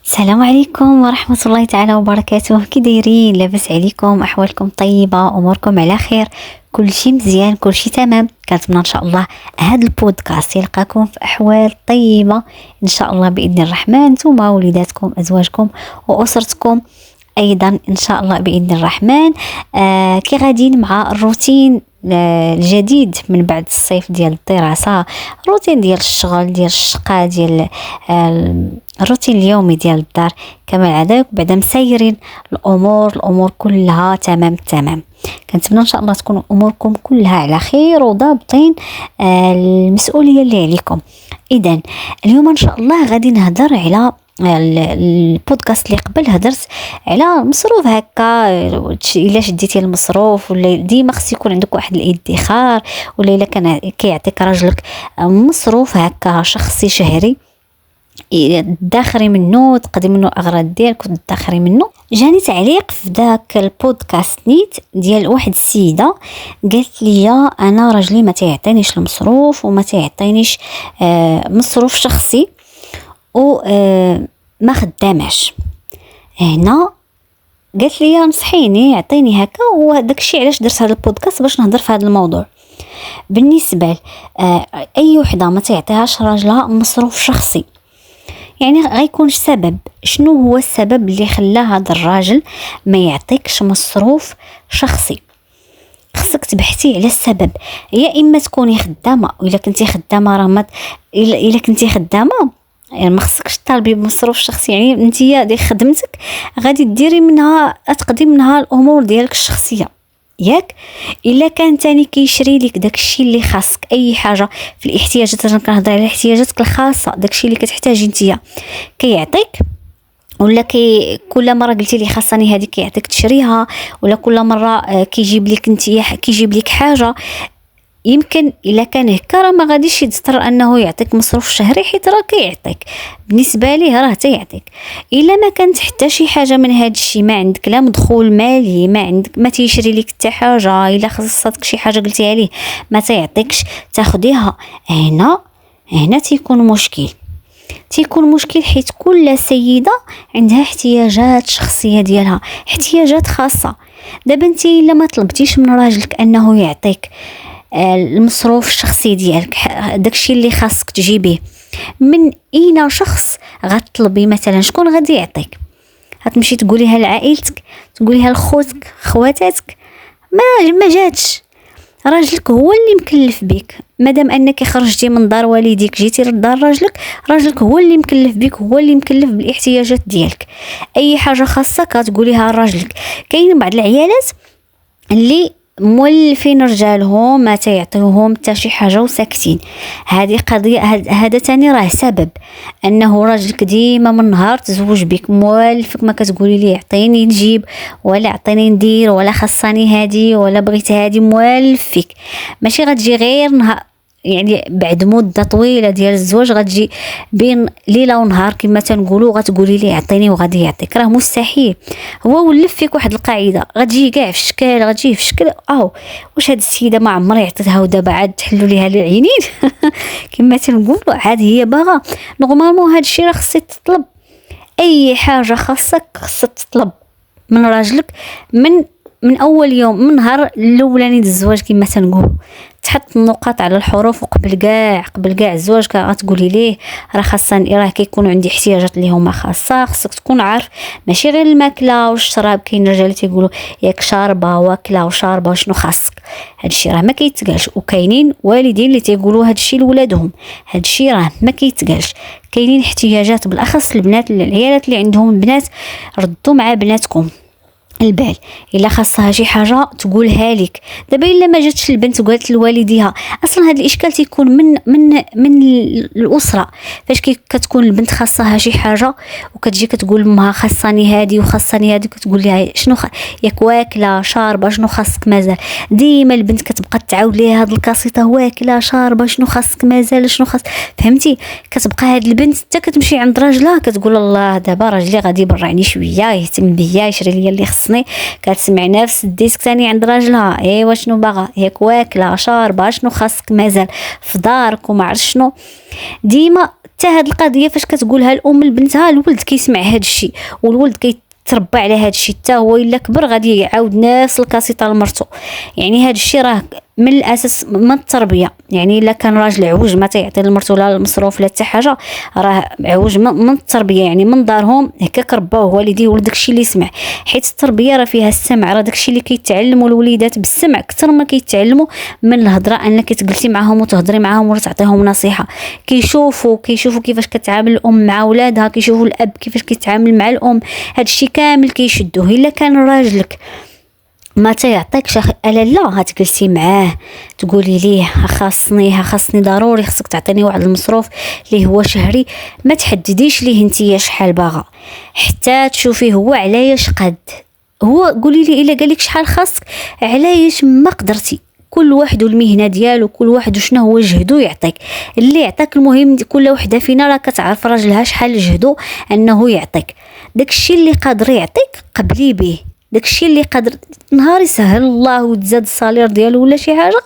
السلام عليكم ورحمة الله تعالى وبركاته. كي دايرين؟ لاباس عليكم؟ أحوالكم طيبة؟ أموركم على خير؟ كل شيء مزيان؟ كل شيء تمام؟ كنتمنى إن شاء الله هذا البودكاست يلقاكم في أحوال طيبة إن شاء الله بإذن الرحمن، ثم وليداتكم أزواجكم وأسرتكم أيضا إن شاء الله بإذن الرحمن. كي غاديين مع الروتين الجديد من بعد الصيف ديال الدراسة، روتين ديال الشغل، ديال الشقة، ديال الروتين اليومي ديال الدار كما العادة. بعد مسيرين الأمور كلها تمام. كنتمنى ان شاء الله تكون اموركم كلها على خير وضابطين المسؤوليه اللي عليكم. اذا اليوم ان شاء الله غادي نهضر على البودكاست اللي قبل هدرت على مصروف هكا. الا شديتي المصروف ولا ديما خص يكون عندك واحد الادخار، ولا الا كان كيعطيك راجلك مصروف هكا شخصي شهري تدخري منه، تقدمي منه اغراض ديالك وتدخري منه. جاني تعليق في ذاك البودكاست نيت ديال واحد السيده قالت لي انا راجلي ما تيعطينيش المصروف وما تيعطينيش مصروف شخصي و ما خداماش. هنا قالت لي نصحيني يعطيني هكا، وداك الشيء علاش درت هذا البودكاست باش نهضر في هذا الموضوع. بالنسبه اي وحده ما تعطيهاش راجلها مصروف شخصي، يعني غيكون سبب. شنو هو السبب اللي خلى هذا الراجل ما يعطيكش مصروف شخصي؟ خصك تبحثي على السبب. يا اما تكوني خدامه، والا كنتي خدامه راه الا كنتي خدامه يعني ما خصكش طالبي بمصروف شخصي. يعني انتيا ديال خدمتك غادي ديري منها، تقضي منها الامور ديالك الشخصيه ياك. الا كان تاني كيشري لك داكشي اللي خاصك، اي حاجه في الاحتياجات، انا كنهضر على احتياجاتك الخاصه، داكشي اللي كتحتاجي انتيا كيعطيك، ولا كل مره قلتي لي خاصني هذه كيعطيك تشريها، ولا كل مره كيجيب لك انتيا كيجيب لك حاجه. يمكن الا كان هكا راه ما غاديش يضطر انه يعطيك مصروف شهري، حيت راه كيعطيك بالنسبه ليه راه تيعطيك. الا ما كانت حتى شي حاجه من هذا الشيء، ما عندك لا مدخول مالي، ما عندك، ما تيشري لك حتى حاجه، الا خصك شي حاجه قلتيها ليه ما تيعطيكش تاخديها، هنا تيكون مشكل حيت كل سيده عندها احتياجات شخصيه ديالها، احتياجات خاصه. دابا انت الا ما طلبتيش من راجلك انه يعطيك المصروف الشخصي ديالك، داكشي اللي خاصك تجيبيه، من اين شخص غتطلبي؟ مثلا شكون غادي يعطيك؟ غتمشي تقوليها لعائلتك، تقوليها لخوتك، خواتاتك؟ ما جاتش. راجلك هو اللي مكلف بك. مادام انك خرجتي من دار والديك جيتي لدار راجلك هو اللي مكلف بك، هو اللي مكلف بالاحتياجات ديالك. اي حاجه خاصك كتقوليها لراجلك. كاين بعض العيالات اللي مولفين رجالهم ما تيعطيوهم حتى شي حاجه وساكتين. هذه قضيه، هذا تاني راه سبب انه راجلك ديما من نهار تزوج بك مولفك، ما كتقولي ليه عطيني نجيب، ولا عطيني ندير، ولا خصني هذه، ولا بغيت هذه، مولفك. ماشي غتجي غير نهار، يعني بعد مده طويله ديال الزواج غتجي بين ليله ونهار كما تنقولوا غتقولي لي عطيني وغادي يعطيك. راه مستحيل. هو ولف فيك واحد القاعده غتجي كاع في شكل، غتجي في شكل واش هاد السيده ما عمري عطيتها ودابا عاد تحلوا ليها العينين كما تنقولوا عاد هي باغا. نورمالمون هاد الشيء راه خصك تطلب. اي حاجه خاصك تطلب من راجلك من اول يوم، من نهار الاولاني ديال الزواج كما تنقول. تحط النقاط على الحروف، وقبل كاع الزواج غتقولي ليه راه خاصني، راه كيكون عندي احتياجات اللي هما خاصه. خصك تكون عارف ماشي غير الماكله والشراب. كاين رجال تيقولوا ياك شاربه واكله وشاربه شنو خاصك. هادشي راه ما كيتقالش. وكاينين والدين اللي تيقولوا هادشي لولادهم، هادشي راه ما كيتقالش. كاينين احتياجات بالاخص البنات، العيالات اللي عندهم بنات، ردوا مع بناتكم البال. الا خاصها شي حاجه تقولها لك. دابا الا ما جاتش البنت وقالت لوالديها، اصلا هذا الاشكال تيكون من الاسره. فاش كتكون البنت خاصها شي حاجه وكتجي كتقول لامها خاصني هذه وخاصني هذه، كتقول لها شنو ياك واكله شاربه شنو خاصك مازال. ديما البنت كتبقى تعاود ليها هاد القصيده واكله شاربه شنو خاصك مازال شنو خاص. فهمتي؟ كتبقى هاد البنت حتى كتمشي عند راجلها كتقول الله دابا راجلي غادي يبرعني شويه، يهتم بيا، يشري لي اللي كتسمع نفس الديسك تاني عند راجلها. ايوا شنو باغا؟ ياك واكله شاربه شنو خاصك مازال في دارك وما عرف شنو. ديما حتى هاد القضيه فاش كتقولها الام لبنتها الولد كيسمع هاد الشيء، والولد تربى على هاد الشيء حتى هو الا كبر غادي يعاود نفس الكاسيطه لمرتو. يعني هاد الشيء راه من الاساس من التربيه. يعني الا كان راجل عوج ما تيعطي لمرتو لا المصروف لا حتى حاجه، راه عوج من التربيه. يعني من دارهم هكاك رباوه والديه ولدك الشيء اللي يسمع، حيت التربيه راه فيها السمع، راه داكشي اللي كيتعلموا الوليدات بالسمع اكثر ما كيتعلموا من الهضره، انك تجلسي معاهم وتهضري معاهم ولا تعطيهم نصيحه. كيشوفوا كيفاش كتعامل الام مع ولادها، كيشوفوا الاب كيفاش كيتعامل مع الام، هادشي كامل كيشدوه. الا كان راجلك ما تيعطيكش لا هتجلسي معاه تقولي ليه خاصني ضروري خصك تعطيني واحد المصروف اللي هو شهري، ما تحدديش ليه نتيا شحال باغا حتى تشوفيه هو علاش قد. هو قولي لي الا قالك شحال خاصك علاش ما قدرتي. كل واحد والمهنه ديالو، كل واحد وشنو هو جهدو يعطيك اللي يعطيك. المهم كل وحده فينا راه كتعرف راجلها شحال جهدو انه يعطيك داكشي اللي قادر يعطيك. قبلي به داكشي اللي قادر، نهار يسهل الله وتزاد الصالير ديالو ولا شي حاجه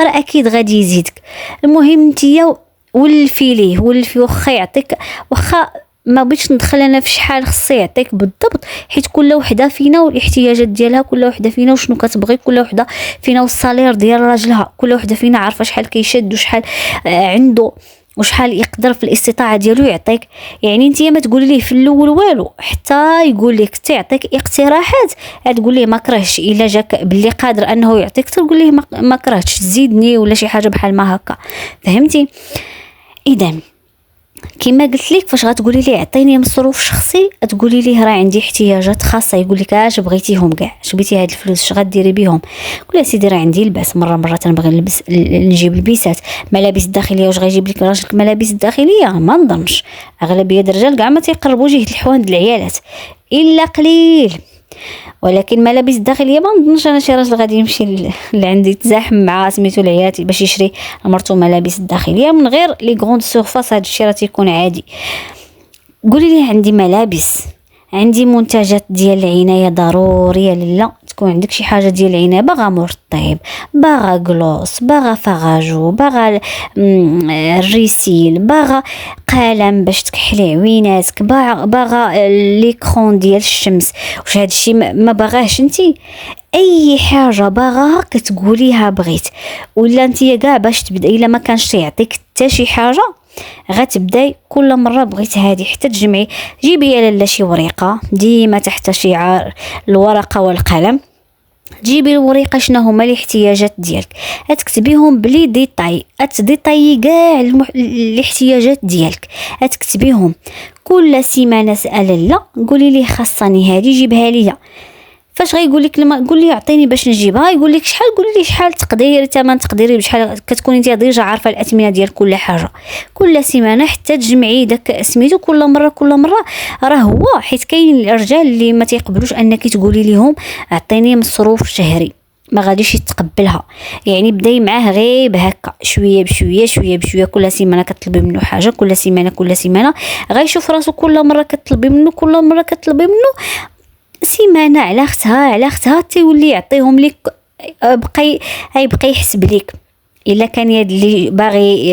راه اكيد غادي يزيدك. المهم نتيا ولفي ليه واخا يعطيك، واخا ما بغيتش ندخل انا في شحال خصو يعطيك بالضبط، حيت كل وحده فينا والاحتياجات ديالها، كل وحده فينا وشنو كتبغي، كل وحده فينا والصالير ديال راجلها، كل وحده فينا عارفه شحال كيشد وشحال عنده وشحال يقدر في الاستطاعه ديالو يعطيك. يعني انت ما تقولي ليه في الاول والو حتى يقول لك تعطيك اقتراحات، تقول ليه ما كرهش. الا جاك باللي قادر انه يعطيك تقول ليه ما كرهتش زيدني ولا شي حاجه بحال ما هكا، فهمتي؟ اذا كما قلت لك فاش غتقولي لي عطيني مصروف شخصي تقولي ليه راه عندي احتياجات خاصه، يقول لك اش بغيتيهم كاع، اش بغيتي هاد الفلوس اش غديري بهم؟ قولي سيدي راه عندي لباس، مره تنبغي نلبس نجيب لبيسات، ملابس داخليه. واش غيجيب لك راجلك ملابس داخليه؟ ما نظنش. اغلبيه الرجال كاع ما تيقربوا جهه الحواند العيالات الا قليل، ولكن ملابس داخليه ما نظنش انا شي راجل غادي يمشي لعندي يتزاحم مع سميتو العيات باش يشري لمرتو ملابس داخليه من غير لي غروند سورفاس. هذا الشيء راه تيكون عادي. قولي لي عندي ملابس، عندي منتجات ديال العنايه ضروريه لاله، تكون عندك شي حاجه ديال العنايه، باغا مرطب، باغا كلوس، باغا فغاجو، باغا الريسيل، باغا قلم باش تكحلي عويناتك، باغا ليكرون ديال الشمس. واش هادشي ما باغاهش انتي؟ اي حاجه باغاها كتقوليها بغيت، ولا انتي كاع باش تبداي الا ما كانش يعطيك حتى شي حاجه غتبداي كل مره بغيت هذه حتى تجمعي. جيبي يا لاله شي ورقه ديما تحت شعار الورقه والقلم، جيبي الورقه شنو هما الاحتياجات ديالك، تكتبيهم بلي ديطاي كاع الاحتياجات ديالك، تكتبيهم كل سيمانه. سال لا قولي لي خاصني هذه جيبها ليا. فاش غيقول لك لما قول لي اعطيني باش نجيبها، يقول لك شحال، قولي لي شحال تقديري ثمن تقديري بشحال، كتكوني انت ديجا عارفه الاثمنه ديال كل حاجه. كل سيمانه حتى تجمعي داك سميتو كل مره راه هو، حيت كاين الرجال اللي ما تيقبلوش انك تقولي لهم اعطيني مصروف شهري، ما غاديش يتقبلها. يعني بداي معاه غير هكا شويه بشويه كل سيمانه كتطلبي منه حاجه، كل سيمانه غيشوف راسو كل مره كتطلبي منه سيمانه على اختها تيولي يعطيهم لك، بقى يحسب لك. الا كان يد اللي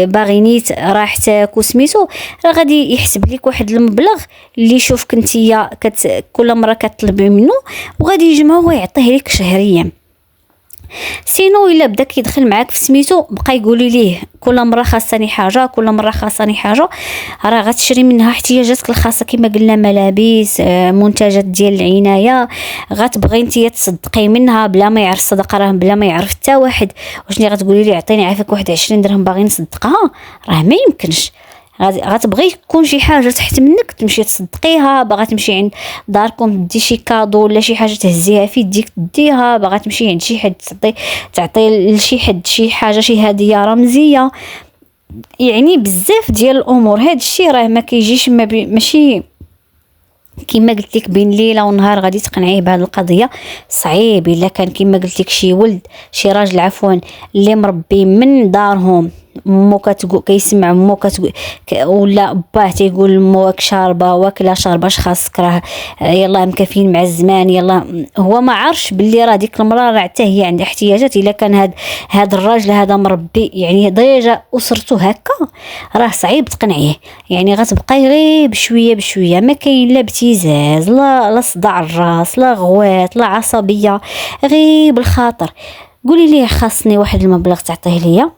باغي نيت راح تاكو سميتو راه غادي يحسب لك واحد المبلغ اللي يشوفك نتيا كل مره كتطلبي منه، وغادي يجمعه ويعطيه لك شهريا. سينو الا بدا كيدخل معاك في سميتو بقى يقولي ليه كل مره خاصني حاجه، راه غتشري منها احتياجاتك الخاصه كما قلنا، ملابس، منتجات ديال العنايه، غتبغي انت تصدقي منها بلا ما يعرف الصدقه، راه بلا ما يعرف حتى واحد. واش غتقولي لي عطيني عافاك واحد 20 درهم باغي نصدقها؟ راه ما يمكنش. غتبغي تكون شي حاجه تحت منك تمشي تصدقيها، باغا تمشي عند داركم تدي شي كادو ولا شي حاجه تهزيها في يديك تديها، باغا تمشي عند شي حد تعطي لشي حد شي حاجه شي هديه رمزيه. يعني بزاف ديال الامور. هاد الشيء راه ما كيجيش ماشي كما قلت لك بين ليله ونهار غادي تقنعيه بهذه القضيه، صعيب. الا كان كما قلت لك شي ولد شي راجل عفوا اللي مربي من دارهم مو كتقول كيسمع مو كتقول ولا باه تيقول مواك شاربه واكله شاربه اش خاصك راه يلا مكافين مع الزمان يلا. هو ما عارفش باللي راه ديك المراه راه حتى هي عندها احتياجات. الا كان هاد الراجل هذا مربي يعني ضيجه اسرته هكا راه صعيب تقنعيه. يعني غتبقاي غير بشويه بشويه، ما كاين لا ابتزاز لا صداع الراس لا غوات لا عصبيه، غير بالخاطر قولي ليه خاصني واحد المبلغ تعطيه ليا،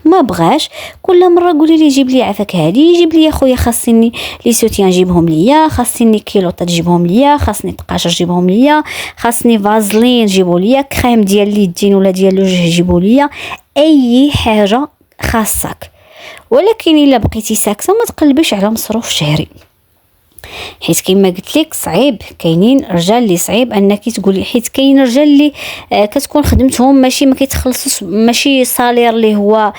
ما بغاش كل مره قولي لي جيب لي عفاك هادي، يجيب لي اخويا خاصني لي سوتيان جيبهم ليا، خاصني كيلوطه تجيبهم ليا، خاصني طقاشر جيبهم ليا، خاصني فازلين جيبوا ليا، كريم ديال اليدين ولا ديال الوجه جيبوا ليا، اي حاجه خاصك. ولكن الا بقيتي ساكته ما تقلبيش على مصروف شهري، حيت كما قلت لك صعيب. كاينين رجال اللي صعيب انك تقولي، حيت كاين رجال اللي كتكون خدمتهم ماشي ما كيتخلصوش، ماشي صالير اللي هو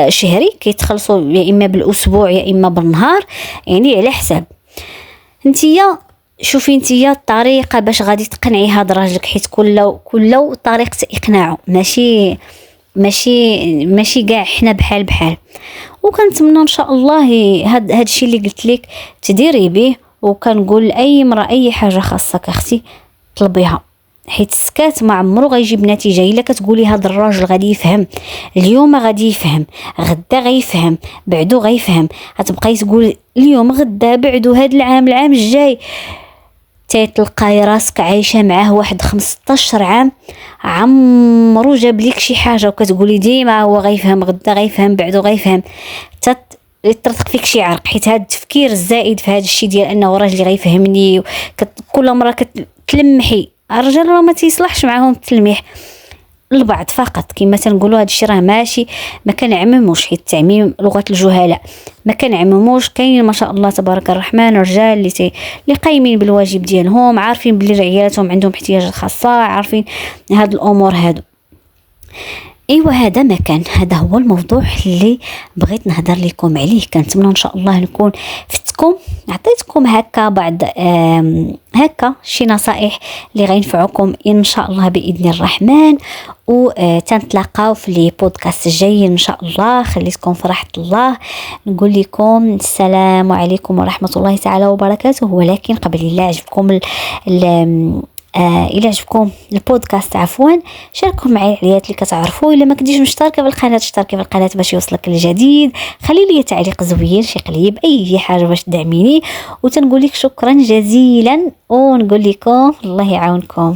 شهري، كيتخلصوا يا اما بالاسبوع يا اما بالنهار، يعني على حساب. نتيا شوفي نتيا الطريقه باش غادي تقنعي هاد راجلك، حيت كل طريقه اقناعه ماشي كاع حنا بحال بحال. وكنتمنى ان شاء الله هاد الشيء اللي قلت لك تديري به. وكنقول لاي امراه اي حاجه خاصك اختي طلبيها، حيت السكات ما عمرو غيجيب نتيجه. الا كتقولي هاد الراجل غادي يفهم اليوم، غادي يفهم غدا، غيفهم بعدو غيفهم، غتبقاي تقول اليوم غدا بعدو هاد العام الجاي، تلقاي راسك عايشه معاه واحد 15 عام عمرو جاب لك شي حاجه، وكتقولي ديما هو غيفهم غدا غيفهم بعدو غيفهم، يطرطق فيك شي عرق. حيت هذا التفكير الزائد في هذا الشيء ديال انه راجلي غيفهمني، كل مره كتلمحي الرجال راه ما تيصلحش معاهم التلميح البعض فقط. كما تنقولوا هذا الشيء راه ماشي ما كنعمموش، حيت التعميم لغه الجهلاء ما كنعمموش. كاين ما شاء الله تبارك الرحمن رجال اللي قايمين بالواجب ديالهم، عارفين بلي عيالاتهم عندهم احتياجات خاصه، عارفين هاد الامور هادو. ايوا هذا ما كان، هذا هو الموضوع اللي بغيت نهضر لكم عليه. كنتمنى ان شاء الله نكون فتكم، عطيتكم هكا بعض هكا شي نصائح اللي غينفعوكم ان شاء الله باذن الرحمن. وتنتلاقاو في لي بودكاست الجاي ان شاء الله. خليتكم في راحه الله، نقول لكم السلام عليكم ورحمه الله تعالى وبركاته. ولكن قبل الله عجبكم الى عجبكم البودكاست عفوا شاركوا معي العيات اللي كتعرفوا. الا ما كنتيش مشتركه بالقناه اشتركي في القناه باش يوصلك الجديد، خلي لي تعليق زوين شي قليب اي حاجه باش تدعميني. وتنقول لك شكرا جزيلا ونقول لكم الله يعاونكم.